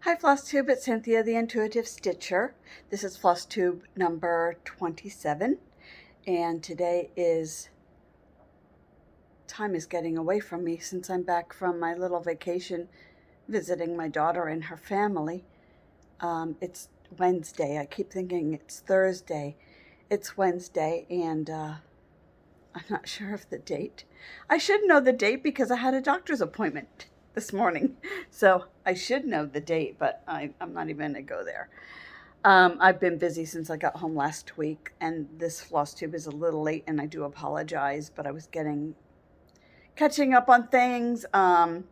Hi Flosstube, it's Cynthia the Intuitive Stitcher. This is Flosstube number 27, and today time is getting away from me since I'm back from my little vacation visiting my daughter and her family. It's Wednesday. I keep thinking it's Thursday. It's Wednesday, and I'm not sure of the date. I should know the date because I had a doctor's appointment this morning. So I should know the date, but I'm not even going to go there. I've been busy since I got home last week, and this floss tube is a little late, and I do apologize, but I was catching up on things. I'm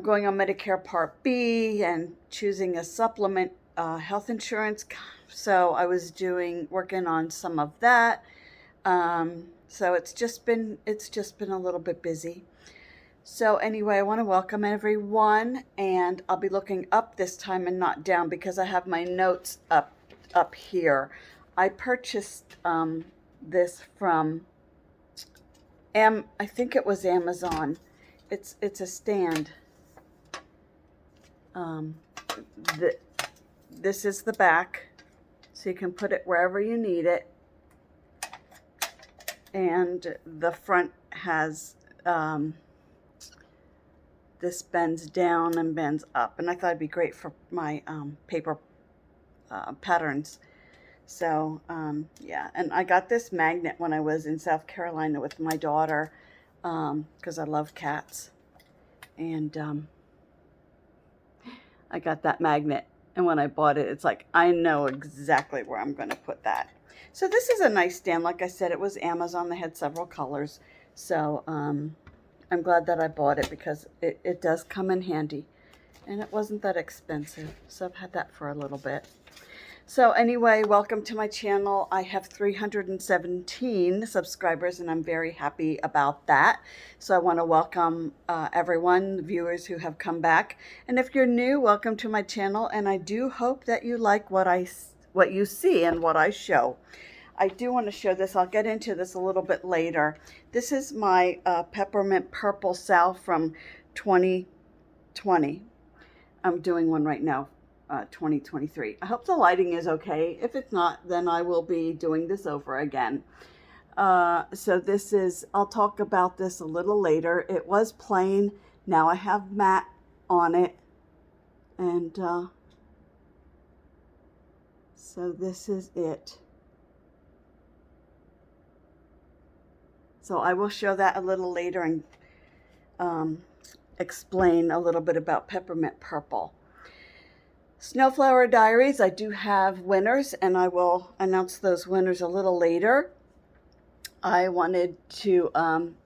going on Medicare Part B and choosing a supplement health insurance. So I was working on some of that. So it's just been a little bit busy. So anyway, I want to welcome everyone, and I'll be looking up this time and not down because I have my notes up here. I purchased this from I think it was Amazon. It's a stand. This is the back, so you can put it wherever you need it. And the front has this bends down and bends up, and I thought it'd be great for my paper patterns. So yeah, and I got this magnet when I was in South Carolina with my daughter because I love cats, and I got that magnet, and when I bought it, it's like I know exactly where I'm going to put that. So this is a nice stand. Like I said, it was Amazon. They had several colors, so I'm glad that I bought it because it does come in handy, and it wasn't that expensive. So I've had that for a little bit. So anyway, welcome to my channel. I have 317 subscribers, and I'm very happy about that. So I want to welcome everyone, viewers who have come back. And if you're new, welcome to my channel. And I do hope that you like what you see and what I show. I do want to show this. I'll get into this a little bit later. This is my Peppermint Purple Salve from 2020. I'm doing one right now, 2023. I hope the lighting is okay. If it's not, then I will be doing this over again. So this is, I'll talk about this a little later. It was plain. Now I have matte on it. And so this is it. So I will show that a little later and explain a little bit about Peppermint Purple. Snowflower Diaries, I do have winners, and I will announce those winners a little later. I wanted to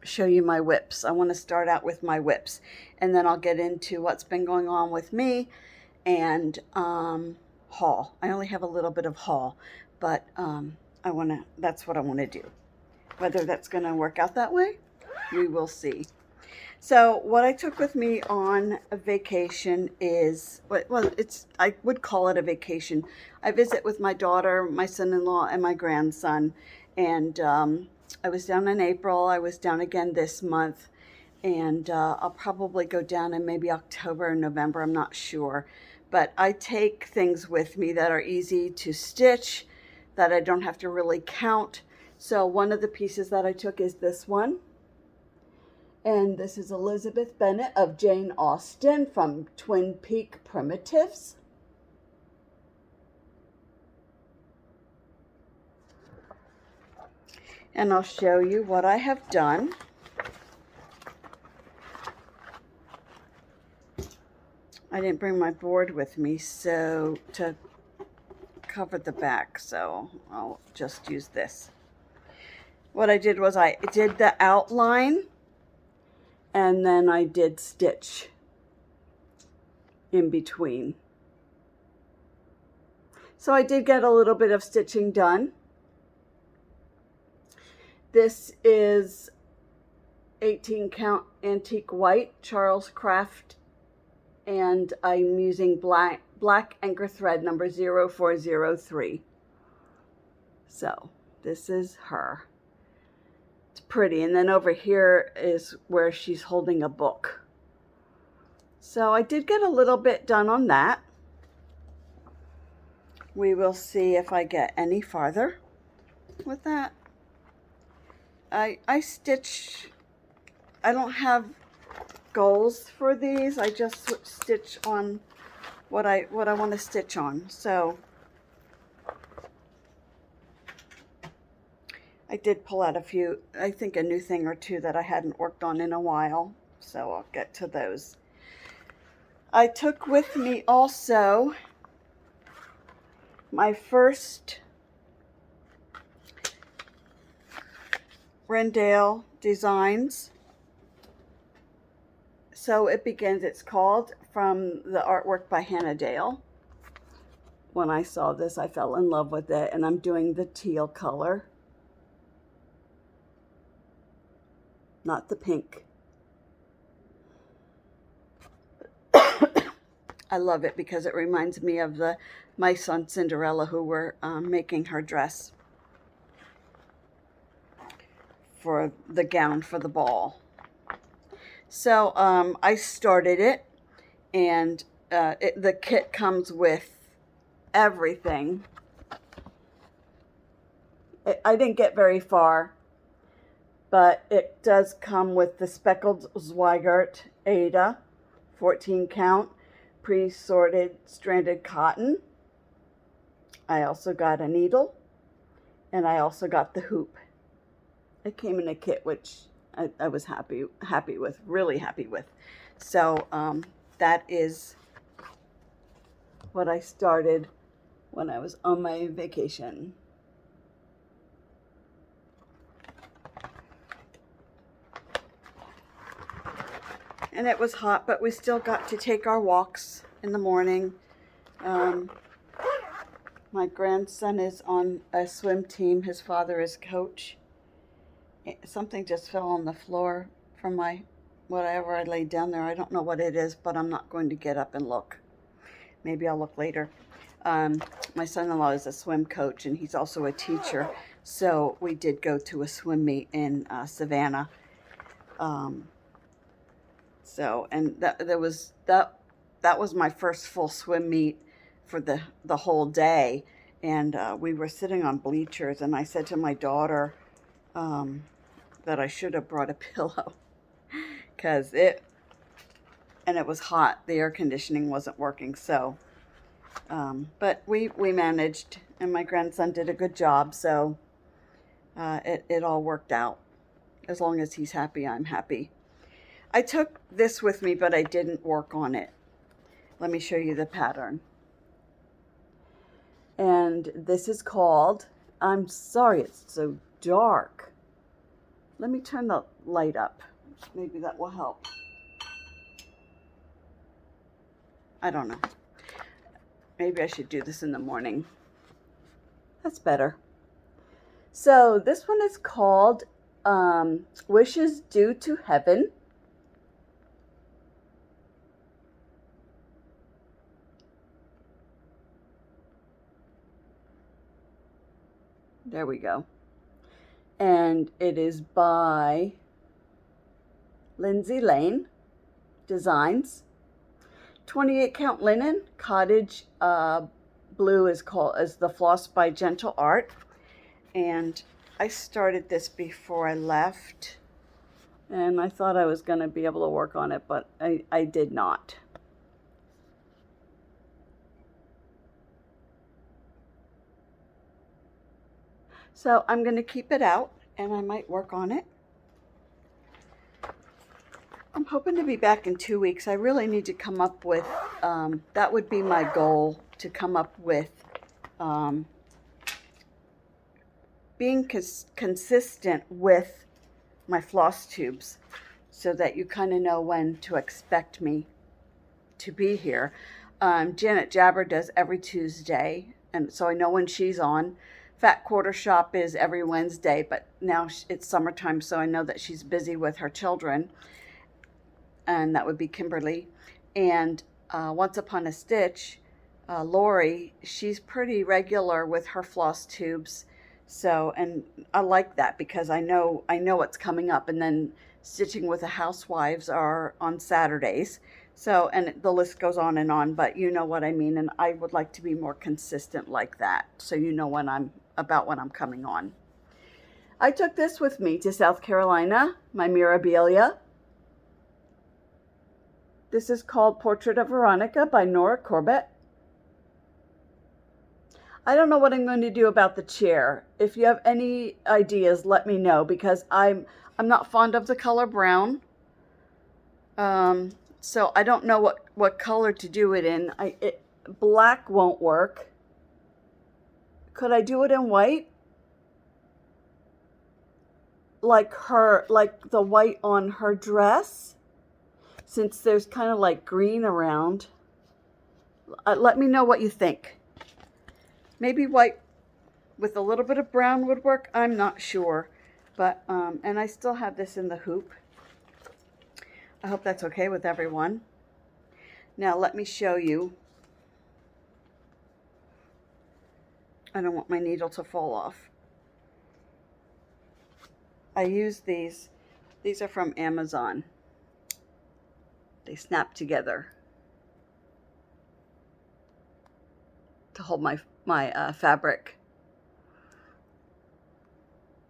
show you my WIPs. I want to start out with my WIPs, and then I'll get into what's been going on with me and haul. I only have a little bit of haul, but that's what I want to do. Whether that's going to work out that way, we will see. So what I took with me on a vacation is, well, I would call it a vacation. I visit with my daughter, my son-in-law, and my grandson. And I was down in April. I was down again this month. And I'll probably go down in maybe October or November. I'm not sure. But I take things with me that are easy to stitch, that I don't have to really count. So one of the pieces that I took is this one. And this is Elizabeth Bennet of Jane Austen from Twin Peak Primitives. And I'll show you what I have done. I didn't bring my board with me so to cover the back, so I'll just use this. What I did was I did the outline, and then I did stitch in between. So I did get a little bit of stitching done. This is 18 count antique white Charles Craft, and I'm using black anchor thread number 0403. So this is her. Pretty. And then over here is where she's holding a book. So I did get a little bit done on that. We will see if I get any farther with that. I stitch, I don't have goals for these. I just stitch on what I want to stitch on. So I did pull out a few, I think a new thing or two that I hadn't worked on in a while. So I'll get to those. I took with me also my first Wrendale designs. So it begins, it's called From the Artwork by Hannah Dale. When I saw this, I fell in love with it, and I'm doing the teal color, not the pink. I love it because it reminds me of the mice on Cinderella who were making her dress for the gown for the ball. So I started it, and the kit comes with everything. I didn't get very far, but it does come with the speckled Zweigart Ada 14 count pre-sorted stranded cotton. I also got a needle, and I also got the hoop. It came in a kit, which I was happy with, really happy with. So that is what I started when I was on my vacation. And it was hot, but we still got to take our walks in the morning. My grandson is on a swim team. His father is coach. Something just fell on the floor from whatever I laid down there. I don't know what it is, but I'm not going to get up and look. Maybe I'll look later. My son-in-law is a swim coach, and he's also a teacher. So we did go to a swim meet in Savannah. And that was my first full swim meet for the whole day. And we were sitting on bleachers, and I said to my daughter that I should have brought a pillow because it was hot. The air conditioning wasn't working. So, but we managed, and my grandson did a good job. So it all worked out. As long as he's happy, I'm happy. I took this with me, but I didn't work on it. Let me show you the pattern. And this is called, I'm sorry it's so dark. Let me turn the light up. Maybe that will help. I don't know. Maybe I should do this in the morning. That's better. So this one is called Wishes Due to Heaven. There we go. And it is by Lindsay Lane Designs. 28 count linen. Cottage blue is the Floss by Gentle Art. And I started this before I left. And I thought I was going to be able to work on it, but I did not. So I'm going to keep it out, and I might work on it. I'm hoping to be back in 2 weeks. I really need to come up with, that would be my goal, to come up with being consistent with my floss tubes so that you kind of know when to expect me to be here. Janet Jabber does every Tuesday, and so I know when she's on. Fat Quarter Shop is every Wednesday, but now it's summertime, so I know that she's busy with her children, and that would be Kimberly. And Once Upon a Stitch, Lori, she's pretty regular with her floss tubes. So, and I like that because I know what's coming up. And then Stitching with the Housewives are on Saturdays. So, and the list goes on, but you know what I mean. And I would like to be more consistent like that. So you know when I'm coming on. I took this with me to South Carolina, my Mirabilia. This is called Portrait of Veronica by Nora Corbett. I don't know what I'm going to do about the chair. If you have any ideas, let me know, because I'm not fond of the color brown. So I don't know what color to do it in. Black won't work. Could I do it in white? Like the white on her dress? Since there's kind of like green around. Let me know what you think. Maybe white with a little bit of brown would work. I'm not sure. But, and I still have this in the hoop. I hope that's okay with everyone. Now let me show you. I don't want my needle to fall off. I use these. These are from Amazon. They snap together to hold my fabric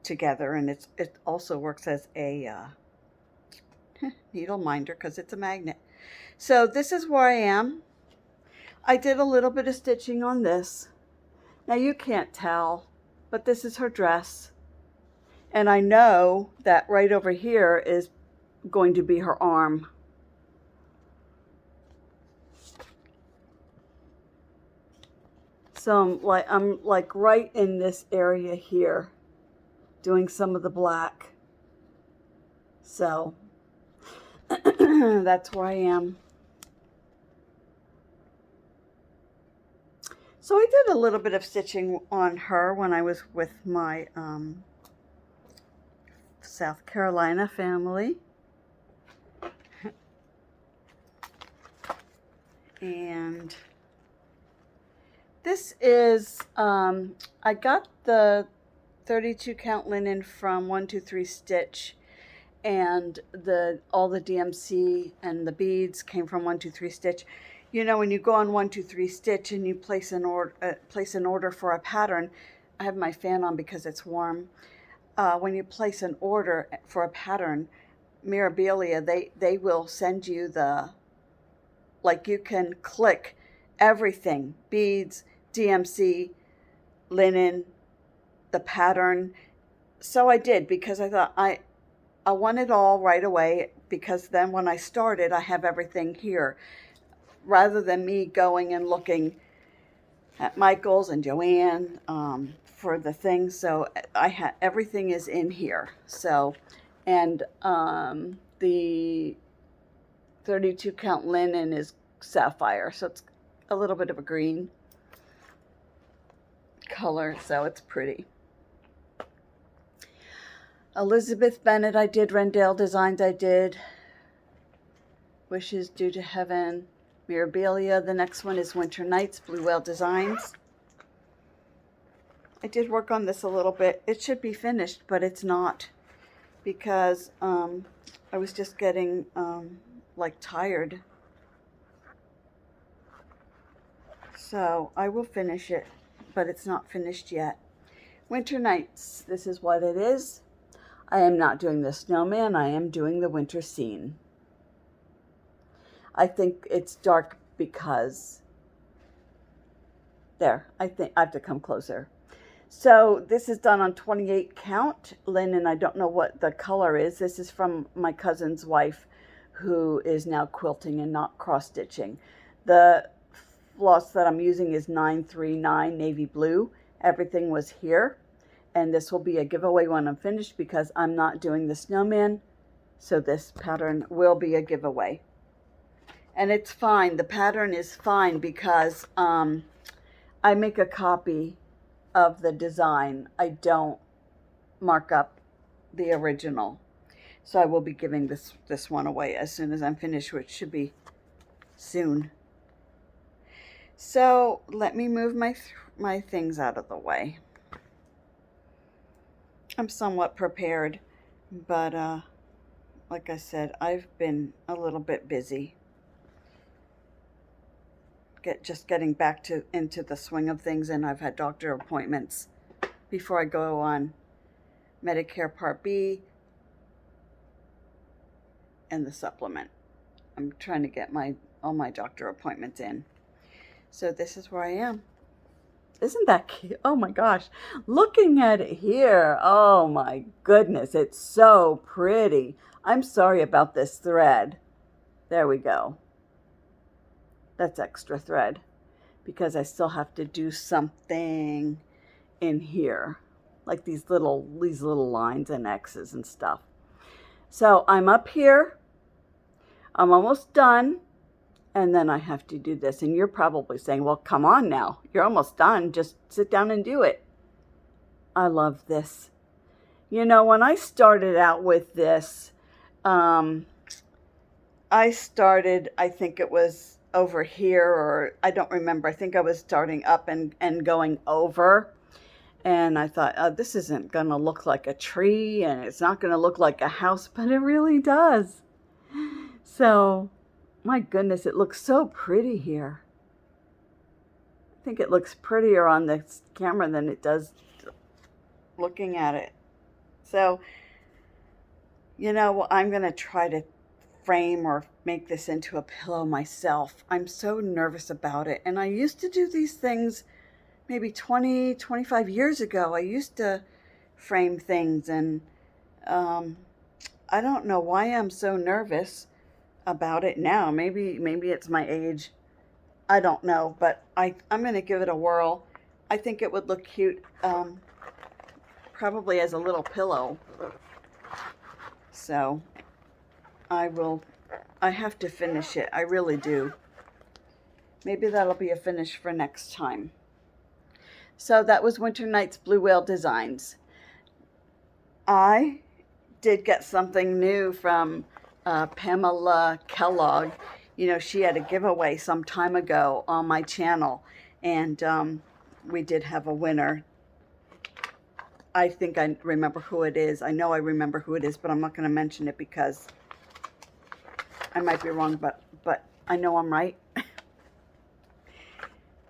together, and it also works as a needle minder because it's a magnet. So this is where I am. I did a little bit of stitching on this. Now you can't tell, but this is her dress. And I know that right over here is going to be her arm. So I'm like right in this area here, doing some of the black. So that's where I am. So I did a little bit of stitching on her when I was with my South Carolina family. And this is, I got the 32 count linen from 123 Stitch, and all the DMC and the beads came from 123 Stitch. You know, when you go on 123 Stitch and you place an order for a pattern, I have my fan on because it's warm. When you place an order for a pattern, Mirabilia, they will send you you can click everything, beads, DMC, linen, the pattern. So I did, because I thought I want it all right away, because then when I started, I have everything here, rather than me going and looking at Michael's and Joanne for the things. So everything is in here. So, and the 32 count linen is sapphire, so it's a little bit of a green color, so it's pretty. Elizabeth Bennet I did, Wrendale Designs I did, Wishes Due to Heaven, Mirabilia. The next one is Winter Nights, Blue Whale Designs. I did work on this a little bit. It should be finished, but it's not, because I was just getting tired. So I will finish it, but it's not finished yet. Winter Nights, this is what it is. I am not doing the snowman, I am doing the winter scene. I think it's dark because, I think I have to come closer. So this is done on 28 count linen. I don't know what the color is. This is from my cousin's wife, who is now quilting and not cross stitching. The floss that I'm using is 939 navy blue. Everything was here, and this will be a giveaway when I'm finished, because I'm not doing the snowman, so this pattern will be a giveaway. And it's fine, the pattern is fine, because I make a copy of the design. I don't mark up the original. So I will be giving this one away as soon as I'm finished, which should be soon. So let me move my things out of the way. I'm somewhat prepared, but like I said, I've been a little bit busy. just getting back into the swing of things, and I've had doctor appointments before I go on Medicare Part B and the supplement. I'm trying to get all my doctor appointments in. So this is where I am. Isn't that cute? Oh my gosh. Looking at it here. Oh my goodness. It's so pretty. I'm sorry about this thread. There we go. That's extra thread because I still have to do something in here, like these little lines and X's and stuff. So I'm up here. I'm almost done. And then I have to do this. And you're probably saying, well, come on now. You're almost done. Just sit down and do it. I love this. You know, when I started out with this, I think it was over here, or I don't remember. I think I was starting up and going over. And I thought, oh, this isn't going to look like a tree, and it's not going to look like a house, but it really does. So, my goodness, it looks so pretty here. I think it looks prettier on the camera than it does looking at it. So, you know, I'm going to try to frame or make this into a pillow myself. I'm so nervous about it. And I used to do these things maybe 20, 25 years ago. I used to frame things, and I don't know why I'm so nervous about it now. Maybe it's my age. I don't know, but I'm going to give it a whirl. I think it would look cute, probably as a little pillow. So I have to finish it. I really do. Maybe that'll be a finish for next time. So that was Winter Nights Blue Whale Designs. I did get something new from Pamela Kellogg. You know, she had a giveaway some time ago on my channel, and we did have a winner. I think I remember who it is. I know I remember who it is, but I'm not going to mention it because I might be wrong, but I know I'm right.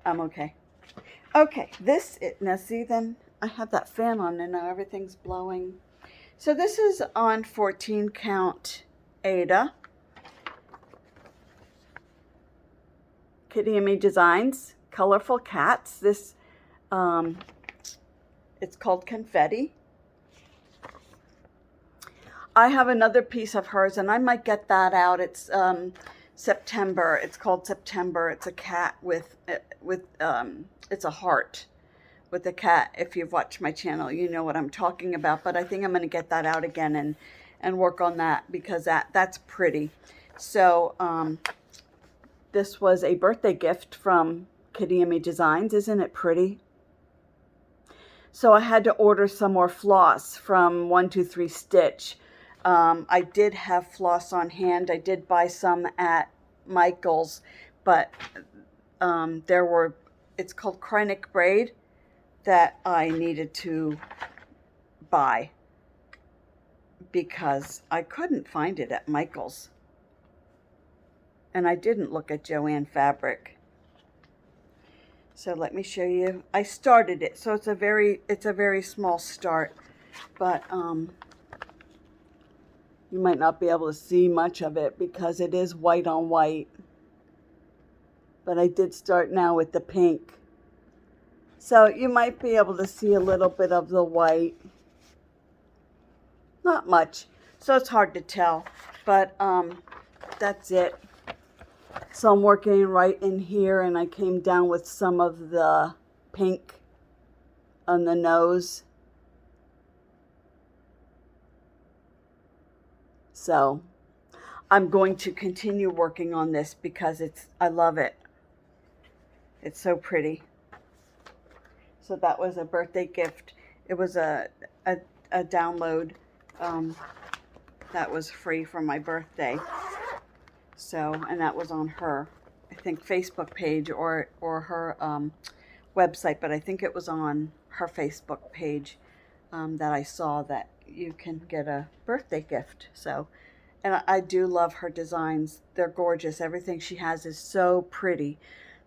I'm okay. Okay, now see, then I have that fan on and now everything's blowing. So this is on 14 count Ada. Kitty and Me Designs, colorful cats. This, it's called Confetti. I have another piece of hers, and I might get that out. It's September. It's called September. It's a cat with it's a heart with a cat. If you've watched my channel, you know what I'm talking about. But I think I'm going to get that out again and work on that because that's pretty. So this was a birthday gift from Kitty and Me Designs. Isn't it pretty? So I had to order some more floss from 123 Stitch. I did have floss on hand. I did buy some at Michael's, but it's called Krynic braid that I needed to buy because I couldn't find it at Michael's. And I didn't look at Joanne Fabric. So let me show you. I started it, so it's a very small start, but you might not be able to see much of it because it is white on white. But I did start now with the pink. So you might be able to see a little bit of the white. Not much, so it's hard to tell, but that's it. So I'm working right in here, and I came down with some of the pink on the nose. So I'm going to continue working on this because I love it. It's so pretty. So that was a birthday gift. It was a download that was free for my birthday. So, and that was on her, I think, Facebook page or her website, but I think it was on her Facebook page that I saw that you can get a birthday gift. So, and I do love her designs. They're gorgeous. Everything she has is so pretty.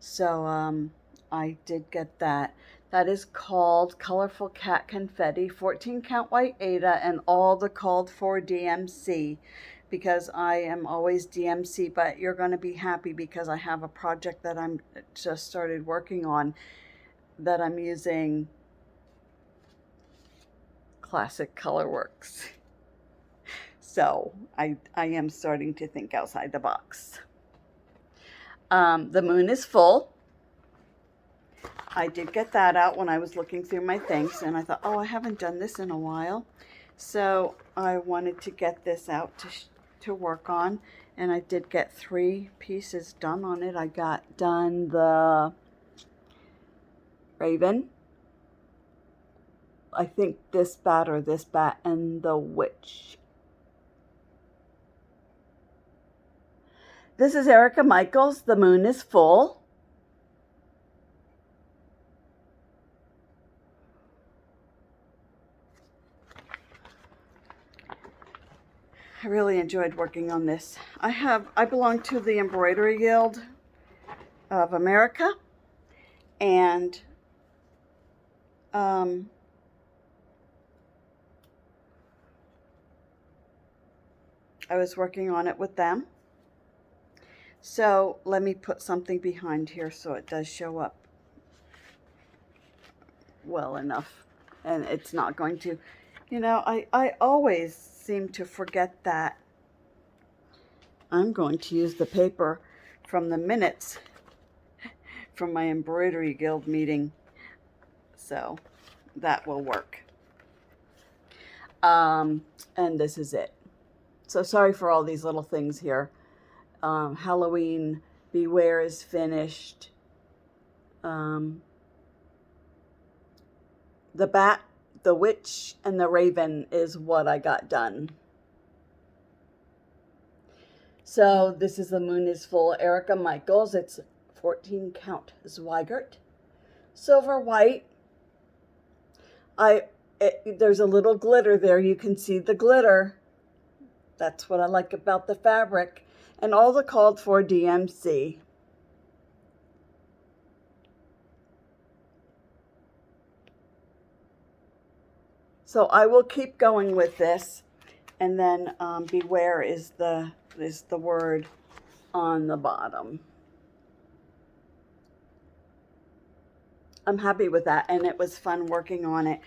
So I did get that. That is called Colorful Cat Confetti, 14 count white Aida, and all the called for DMC, because I am always DMC, but you're going to be happy because I have a project that I'm just started working on that I'm using Classic Colorworks. So I am starting to think outside the box. The moon is full. I did get that out when I was looking through my things, and I thought, oh, I haven't done this in a while. So I wanted to get this out to work on, and I did get 3 pieces done on it. I got done the raven, I think this bat or this bat, and the witch. This is Erica Michaels. The moon is full. I really enjoyed working on this. I belong to the Embroidery Guild of America, and I was working on it with them. So let me put something behind here so it does show up well enough, and it's not going to, you know, I always seem to forget that I'm going to use the paper from the minutes from my Embroidery Guild meeting, so that will work. And this is it. So sorry for all these little things here. Halloween Beware is finished. The bat, the witch, and the raven is what I got done. So this is The Moon is Full, Erica Michaels. It's 14 count Zweigart. Silver white. There's a little glitter there. You can see the glitter. That's what I like about the fabric. And all the called for DMC. So I will keep going with this, and then beware is the word on the bottom. I'm happy with that, and it was fun working on it.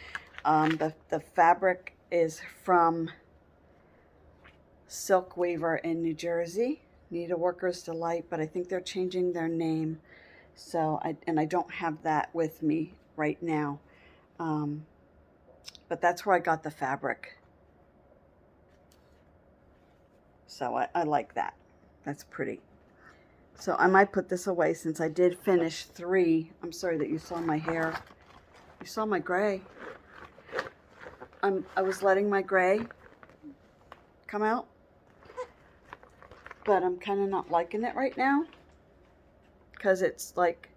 The fabric is from Silk Weaver in New Jersey, Needleworkers Delight, but I think they're changing their name. So I don't have that with me right now. But that's where I got the fabric. So I like that. That's pretty. So I might put this away since I did finish 3. I'm sorry that you saw my hair. You saw my gray. I was letting my gray come out, but I'm kind of not liking it right now because it's like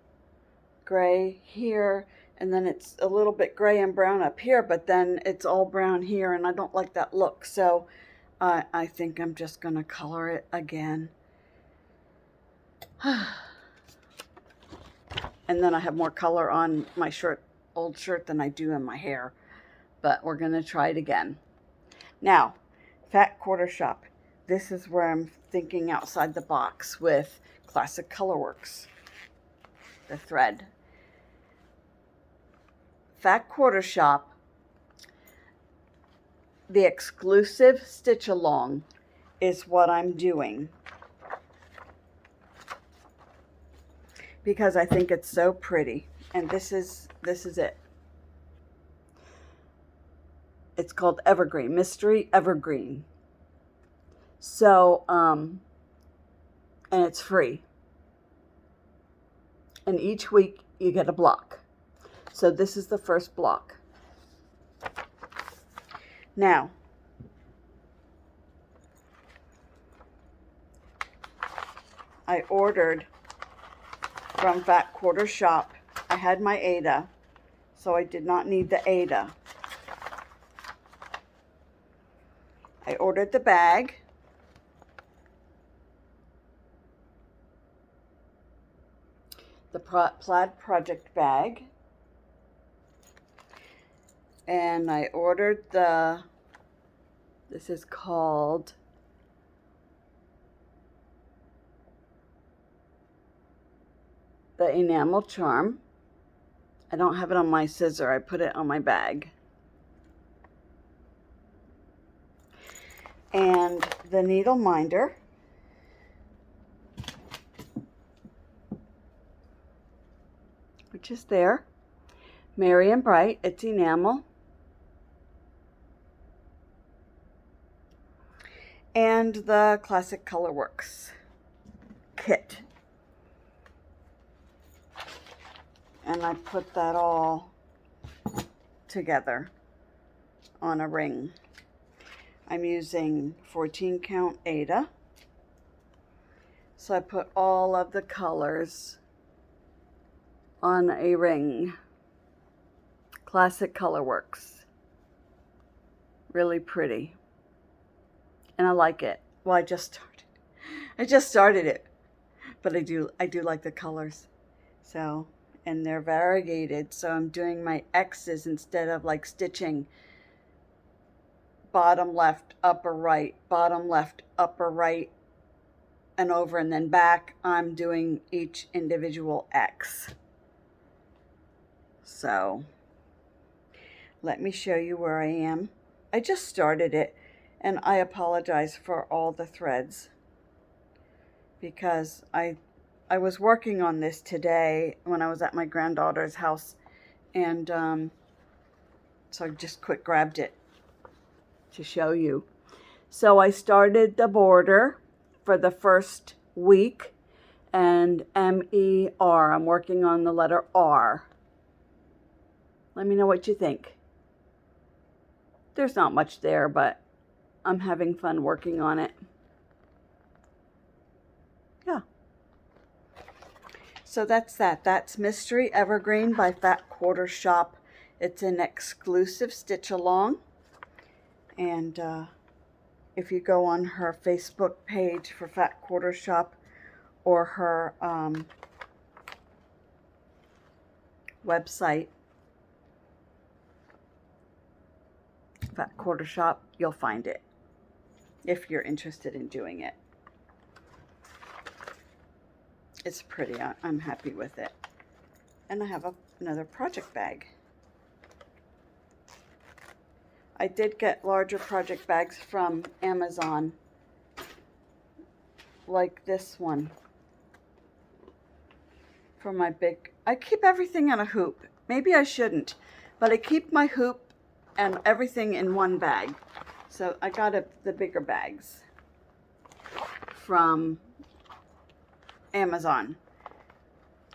gray here, and then it's a little bit gray and brown up here, but then it's all brown here, and I don't like that look. So I think I'm just going to color it again. And then I have more color on my shirt, old shirt, than I do in my hair. But we're going to try it again. Now, Fat Quarter Shop. This is where I'm thinking outside the box with Classic Colorworks. The thread. Fat Quarter Shop, the exclusive stitch along is what I'm doing, because I think it's so pretty. And this is it. It's called Evergreen, Mystery Evergreen. So and it's free, and each week you get a block. So this is the first block. Now, I ordered from Fat Quarter Shop. I had my Aida, so I did not need the Aida. I ordered the bag. the plaid project bag. And I ordered this is called the enamel charm. I don't have it on my scissor. I put it on my bag. And the needle minder. Which is there. Merry and Bright. It's enamel. And the Classic Colorworks kit. And I put that all together on a ring. I'm using 14 count Aida. So I put all of the colors on a ring. Classic Colorworks. Really pretty. And I like it. Well, I just started it. But I do like the colors. So, and they're variegated. So I'm doing my X's instead of like stitching bottom left, upper right, bottom left, upper right, and over and then back. I'm doing each individual X. So let me show you where I am. I just started it, and I apologize for all the threads because I was working on this today when I was at my granddaughter's house, and so I just quick grabbed it to show you. So I started the border for the first week, and M-E-R. I'm working on the letter R. Let me know what you think. There's not much there, but I'm having fun working on it. Yeah. So that's that. That's Mystery Evergreen by Fat Quarter Shop. It's an exclusive stitch along. And if you go on her Facebook page for Fat Quarter Shop or her website, Fat Quarter Shop, you'll find it if you're interested in doing it. It's pretty. I'm happy with it. And I have another project bag. I did get larger project bags from Amazon, like this one for my big. I keep everything in a hoop. Maybe I shouldn't, but I keep my hoop and everything in one bag. So I got the bigger bags from Amazon.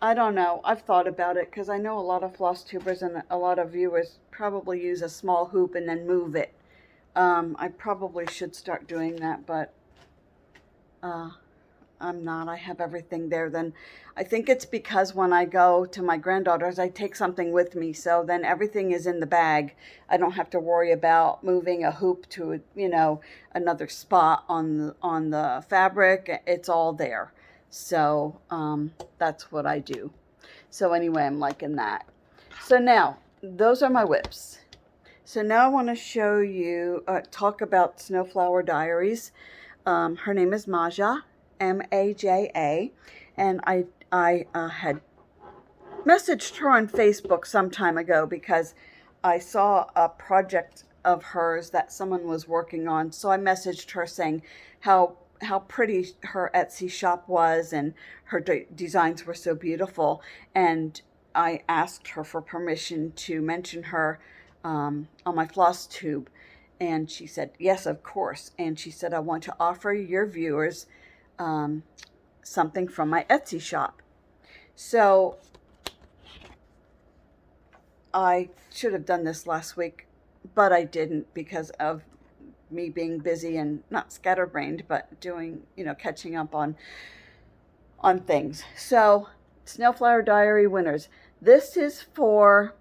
I don't know. I've thought about it because I know a lot of floss tubers and a lot of viewers probably use a small hoop and then move it. I probably should start doing that, but I'm not. I have everything there. Then I think it's because when I go to my granddaughter's, I take something with me, so then everything is in the bag. I don't have to worry about moving a hoop to, you know, another spot on the fabric. It's all there. So that's what I do. So anyway, I'm liking that. So now, those are my WIPs. So now I want to show you, talk about Snowflower Diaries. Her name is Maja, M-A-J-A, and I had messaged her on Facebook some time ago because I saw a project of hers that someone was working on. So I messaged her saying how pretty her Etsy shop was and her designs were so beautiful. And I asked her for permission to mention her on my floss tube. And she said, yes, of course. And she said, I want to offer your viewers something from my Etsy shop. So I should have done this last week, but I didn't because of me being busy and not scatterbrained, but doing, you know, catching up on things. So Snowflower Diary winners, this is for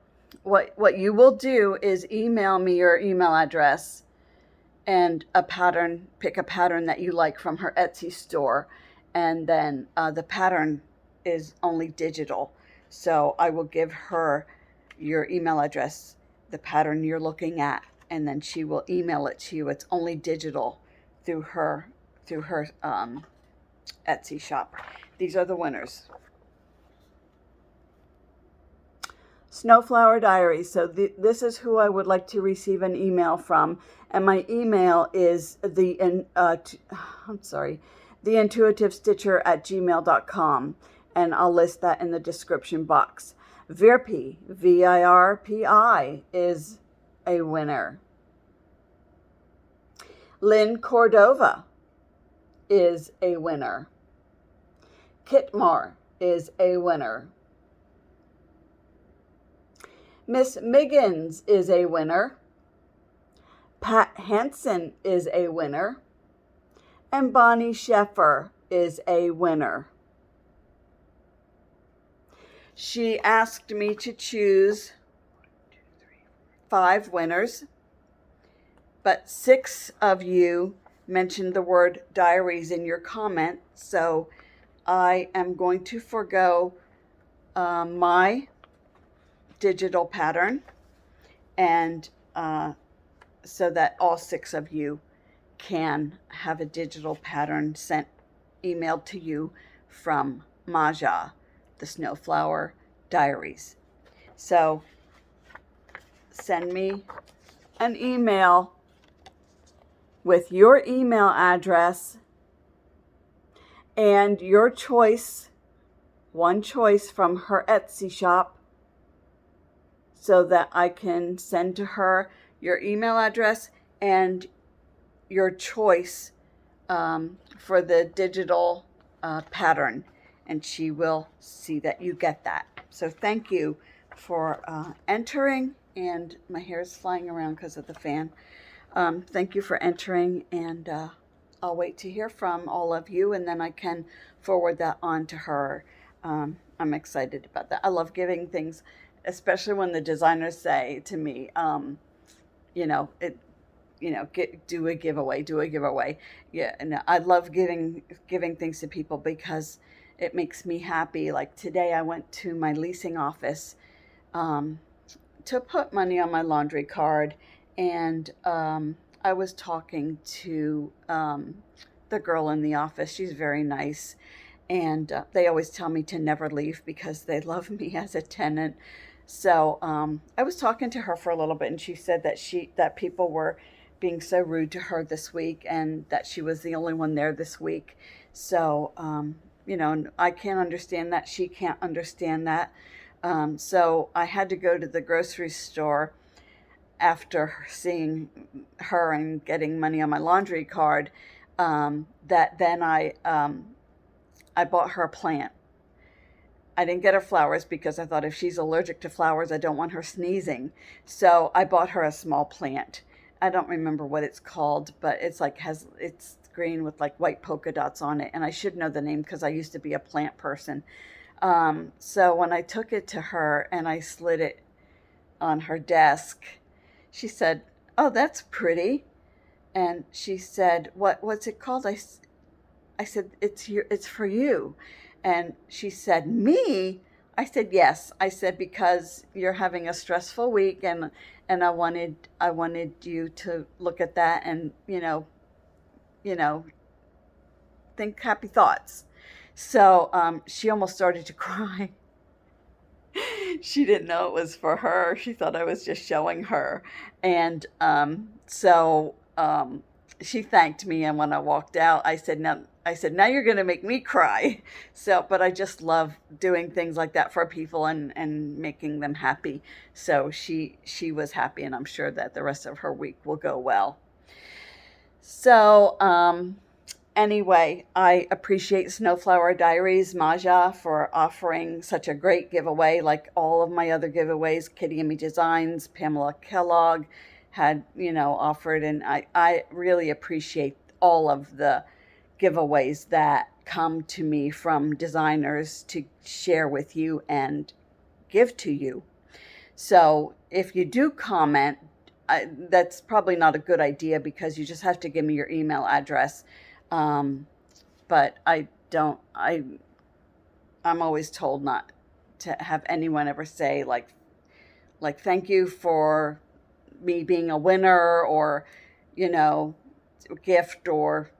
what you will do is email me your email address and a pattern, pick a pattern that you like from her Etsy store, and then the pattern is only digital. So I will give her your email address, the pattern you're looking at, and then she will email it to you. It's only digital through her Etsy shop. These are the winners. Snowflower Diaries. So this is who I would like to receive an email from, and my email is theintuitivestitcher@gmail.com, and I'll list that in the description box. Virpi, VIRPI, is a winner. Lynn Cordova is a winner. Kitmar is a winner. Miss Miggins is a winner. Pat Hansen is a winner. And Bonnie Sheffer is a winner. She asked me to choose 5 winners, but 6 of you mentioned the word diaries in your comment, so I am going to forego my digital pattern, and so that all 6 of you can have a digital pattern emailed to you from Maja, the Snowflower Diaries. So send me an email with your email address and your choice, one choice from her Etsy shop, so that I can send to her your email address and your choice for the digital pattern, and she will see that you get that. So thank you for entering, and my hair is flying around because of the fan. Thank you for entering, and I'll wait to hear from all of you, and then I can forward that on to her. I'm excited about that. I love giving things, especially when the designers say to me, do a giveaway. Yeah, and I love giving things to people because it makes me happy. Like today, I went to my leasing office to put money on my laundry card, and I was talking to the girl in the office. She's very nice, and they always tell me to never leave because they love me as a tenant. So I was talking to her for a little bit, and she said that people were being so rude to her this week, and that she was the only one there this week. So I can't understand that. She can't understand that. So I had to go to the grocery store after seeing her and getting money on my laundry card. That then I bought her a plant. I didn't get her flowers because I thought if she's allergic to flowers, I don't want her sneezing. So I bought her a small plant. I don't remember what it's called, but it's green with like white polka dots on it. And I should know the name because I used to be a plant person. So when I took it to her and I slid it on her desk, she said, "Oh, that's pretty." And she said, "What's it called?" I said, "It's for you." And she said, "Me?" I said, "Yes." I said, "Because you're having a stressful week, and I wanted you to look at that and think happy thoughts." So she almost started to cry. She didn't know it was for her. She thought I was just showing her, and she thanked me. And when I walked out, I said, "Now you're going to make me cry." So, but I just love doing things like that for people and making them happy. So she was happy, and I'm sure that the rest of her week will go well. So, anyway, I appreciate Snowflower Diaries, Maja, for offering such a great giveaway. Like all of my other giveaways, Kitty and Me Designs, Pamela Kellogg had, offered, and I really appreciate all of the giveaways that come to me from designers to share with you and give to you. So if you do comment, that's probably not a good idea because you just have to give me your email address. But I'm always told not to have anyone ever say thank you for me being a winner, or, gift, or,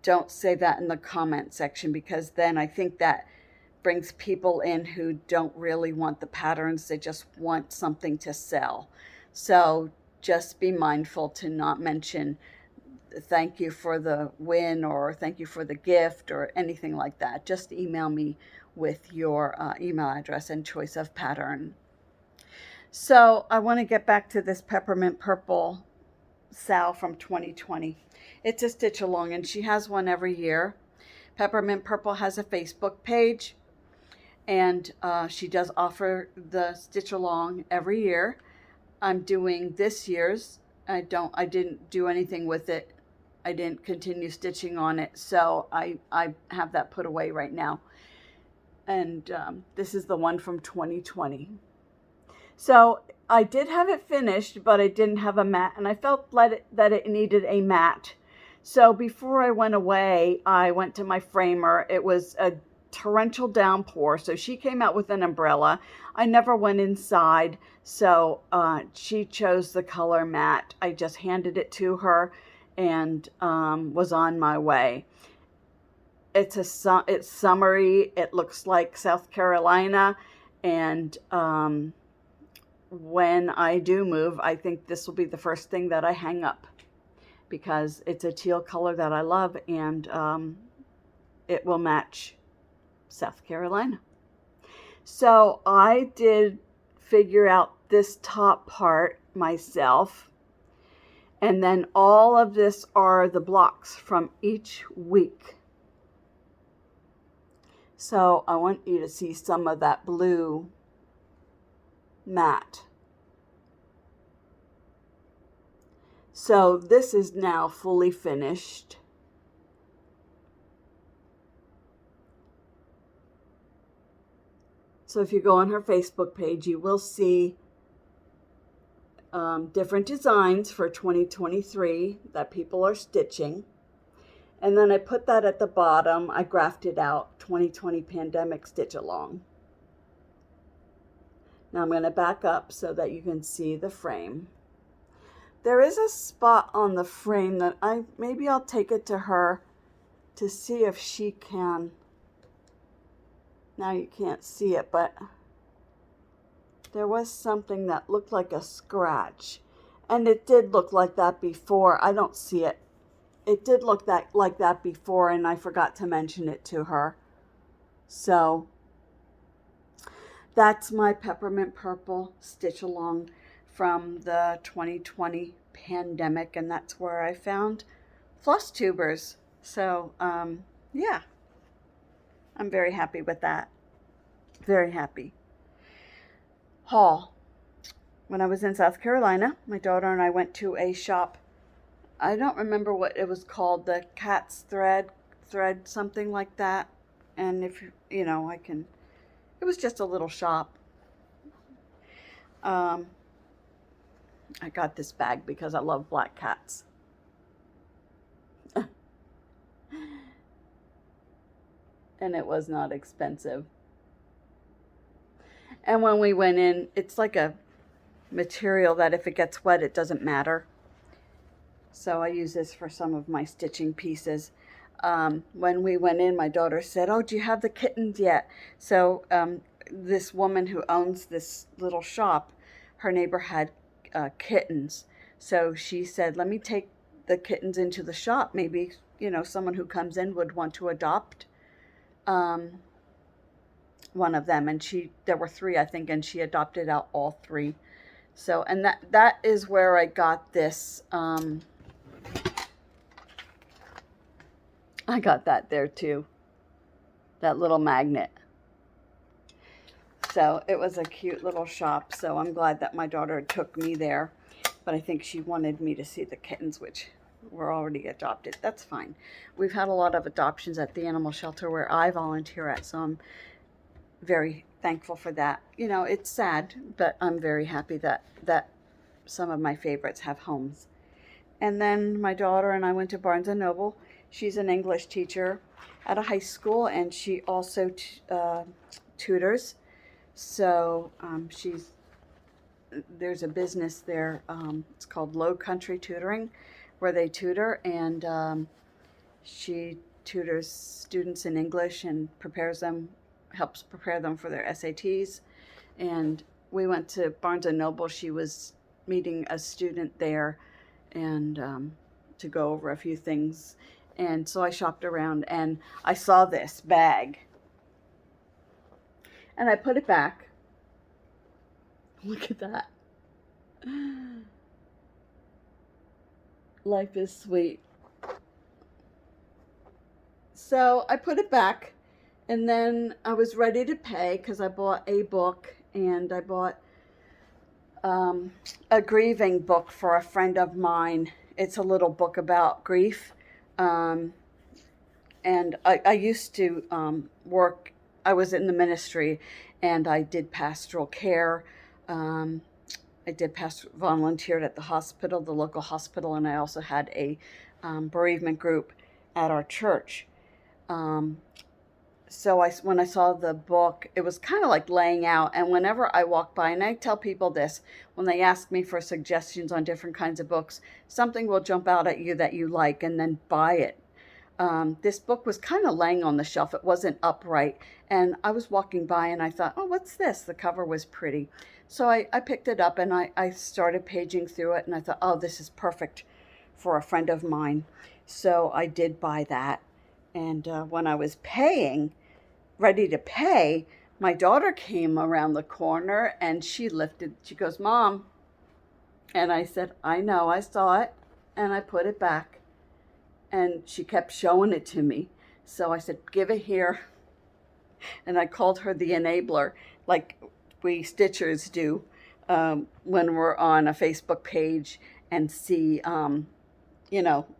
don't say that in the comment section, because then I think that brings people in who don't really want the patterns. They just want something to sell. So just be mindful to not mention thank you for the win or thank you for the gift or anything like that. Just email me with your email address and choice of pattern. So I want to get back to this Peppermint Purple Sal from 2020. It's a stitch along, and she has one every year. Peppermint Purple has a Facebook page, and she does offer the stitch along every year. I'm doing this year's. I didn't do anything with it. I didn't continue stitching on it, so I have that put away right now. And this is the one from 2020. So I did have it finished, but I didn't have a mat, and I felt that it needed a mat. So before I went away, I went to my framer. It was a torrential downpour, so she came out with an umbrella. I never went inside, so she chose the color matte. I just handed it to her and was on my way. It's summery. It looks like South Carolina, and when I do move, I think this will be the first thing that I hang up, because it's a teal color that I love, and it will match South Carolina. So I did figure out this top part myself, and then all of this are the blocks from each week. So I want you to see some of that blue matte. So this is now fully finished. So if you go on her Facebook page, you will see different designs for 2023 that people are stitching. And then I put that at the bottom. I grafted out 2020 pandemic stitch along. Now I'm going to back up so that you can see the frame. There is a spot on the frame that maybe I'll take it to her to see if she can. Now you can't see it, but there was something that looked like a scratch. And it did look like that before. I don't see it. It did look like that before, and I forgot to mention it to her. So that's my Peppermint Purple stitch along from the 2020 pandemic, and that's where I found Flosstubers. So yeah, I'm very happy with that. Very happy. Haul. When I was in South Carolina, my daughter and I went to a shop. I don't remember what it was called, the Cat's Thread, something like that. And if you know, it was just a little shop. I got this bag because I love black cats. And it was not expensive. And when we went in, it's like a material that if it gets wet, it doesn't matter. So I use this for some of my stitching pieces. When we went in, my daughter said, "Oh, do you have the kittens yet?" So this woman who owns this little shop, her neighbor had kittens. So she said, "Let me take the kittens into the shop. Maybe, someone who comes in would want to adopt one of them." And there were 3, I think, and she adopted out all 3. So, and that is where I got this. I got that there too. That little magnet. So it was a cute little shop. So I'm glad that my daughter took me there. But I think she wanted me to see the kittens, which were already adopted. That's fine. We've had a lot of adoptions at the animal shelter where I volunteer at. So I'm very thankful for that. It's sad, but I'm very happy that some of my favorites have homes. And then my daughter and I went to Barnes & Noble. She's an English teacher, at a high school, and she also tutors. So there's a business there. It's called Low Country Tutoring, where they tutor, and she tutors students in English and helps prepare them for their SATs. And we went to Barnes and Noble. She was meeting a student there, and to go over a few things. And so I shopped around, and I saw this bag, and I put it back. Look at that. Life is sweet. So I put it back, and then I was ready to pay because I bought a book, and I bought a grieving book for a friend of mine. It's a little book about grief. And I used to work, I was in the ministry, and I did pastoral care. I did volunteered at the hospital, the local hospital, and I also had a bereavement group at our church. So when I saw the book, it was kind of like laying out. And whenever I walk by, and I tell people this, when they ask me for suggestions on different kinds of books, something will jump out at you that you like, and then buy it. This book was kind of laying on the shelf. It wasn't upright. And I was walking by, and I thought, oh, what's this? The cover was pretty. So I picked it up, and I started paging through it, and I thought, oh, this is perfect for a friend of mine. So I did buy that. And when I was ready to pay, my daughter came around the corner, and she goes, Mom. And I said, I know, I saw it, and I put it back. And she kept showing it to me. So I said, give it here. And I called her the enabler, like we stitchers do when we're on a Facebook page and see,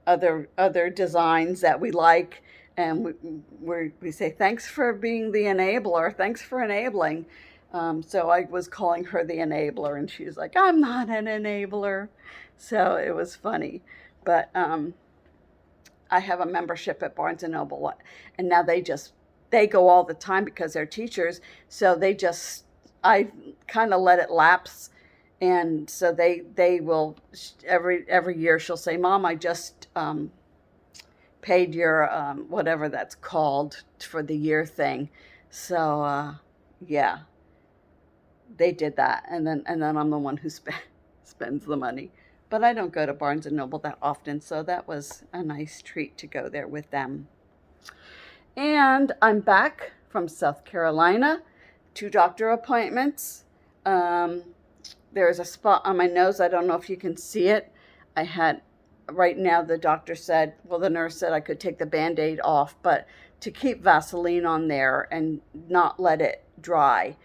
other designs that we like. And we say, thanks for being the enabler. Thanks for enabling. So I was calling her the enabler, and she was like, I'm not an enabler. So it was funny. But I have a membership at Barnes and Noble, and now they go all the time because they're teachers. So I kind of let it lapse. And so they will, every year she'll say, Mom, I just paid your whatever that's called for the year thing. So yeah, they did that, and then I'm the one who spends the money. But I don't go to Barnes and Noble that often, so that was a nice treat to go there with them. And I'm back from South Carolina, 2 doctor appointments. There's a spot on my nose. I don't know if you can see it. Right now the nurse said I could take the Band-Aid off, but to keep Vaseline on there and not let it dry.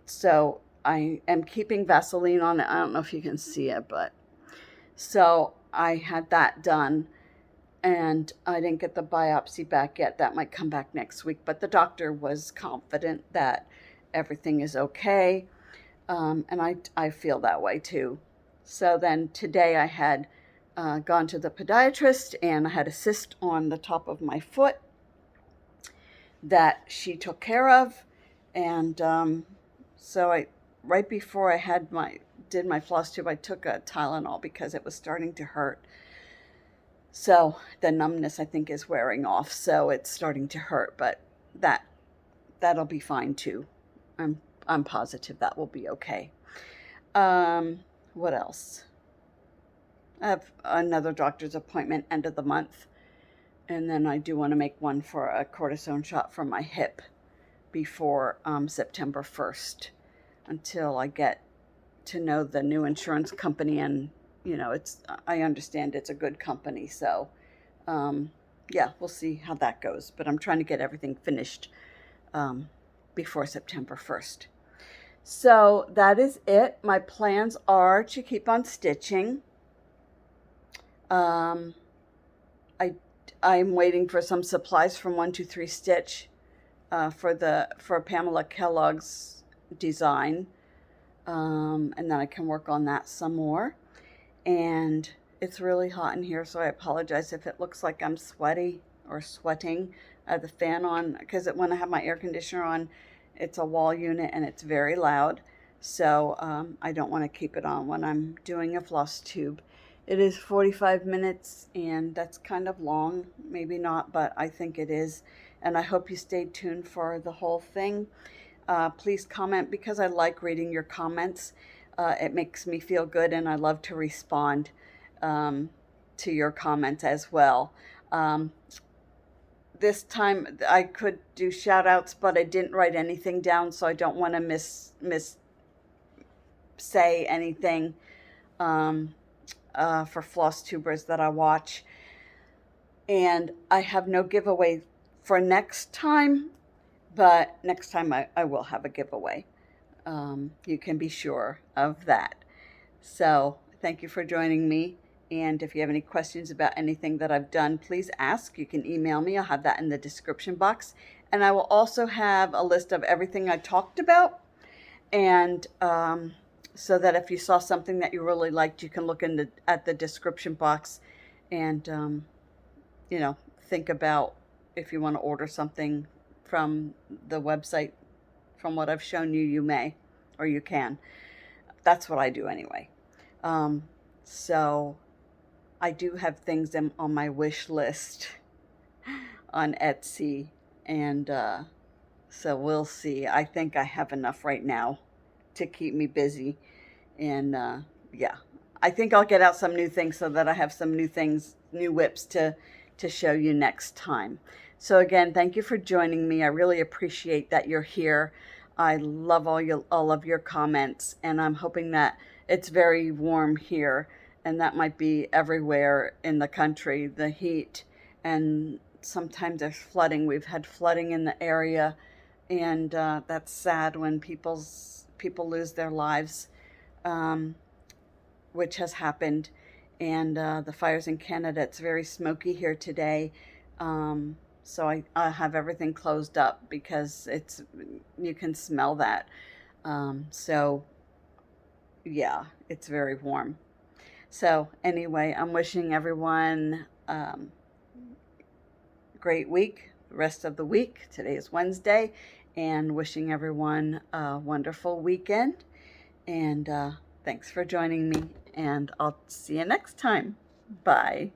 So I am keeping Vaseline on it. I don't know if you can see it, but so I had that done, and I didn't get the biopsy back yet. That might come back next week, but the doctor was confident that everything is okay. And I feel that way too. So then today I had gone to the podiatrist, and I had a cyst on the top of my foot that she took care of. And so right before I did my floss tube, I took a Tylenol because it was starting to hurt. So the numbness, I think, is wearing off. So it's starting to hurt, but that'll be fine too. I'm positive that will be okay. What else? I have another doctor's appointment end of the month. And then I do want to make one for a cortisone shot for my hip before September 1st, until I get to know the new insurance company. And, I understand it's a good company. So, yeah, we'll see how that goes. But I'm trying to get everything finished before September 1st. So that is it. My plans are to keep on stitching. I'm waiting for some supplies from 123 Stitch for Pamela Kellogg's design, and then I can work on that some more. And it's really hot in here, so I apologize if it looks like I'm sweaty or sweating. I have the fan on because when I have my air conditioner on, it's a wall unit and it's very loud. So I don't want to keep it on when I'm doing a floss tube. It is 45 minutes and that's kind of long. Maybe not, but I think it is. And I hope you stayed tuned for the whole thing. Please comment because I like reading your comments. It makes me feel good and I love to respond to your comments as well. This time I could do shout outs, but I didn't write anything down, so I don't want to say anything for floss tubers that I watch. And I have no giveaway for next time, but next time I will have a giveaway. You can be sure of that. So thank you for joining me. And if you have any questions about anything that I've done, please ask. You can email me. I'll have that in the description box. And I will also have a list of everything I talked about. And so that if you saw something that you really liked, you can look at the description box and, think about if you want to order something from the website. From what I've shown you, you may, or you can. That's what I do anyway. So I do have things on my wish list on Etsy, and so we'll see. I think I have enough right now to keep me busy, and yeah, I think I'll get out some new things so that I have some new things, new WIPs to show you next time. So again, thank you for joining me. I really appreciate that you're here. I love all of your comments, and I'm hoping that it's very warm here, and that might be everywhere in the country, the heat, and sometimes there's flooding. We've had flooding in the area, and that's sad when people lose their lives, which has happened. And the fires in Canada, it's very smoky here today. So I have everything closed up because you can smell that. So yeah, it's very warm. So anyway, I'm wishing everyone great week, the rest of the week. Today is Wednesday, and wishing everyone a wonderful weekend. And thanks for joining me, and I'll see you next time. Bye.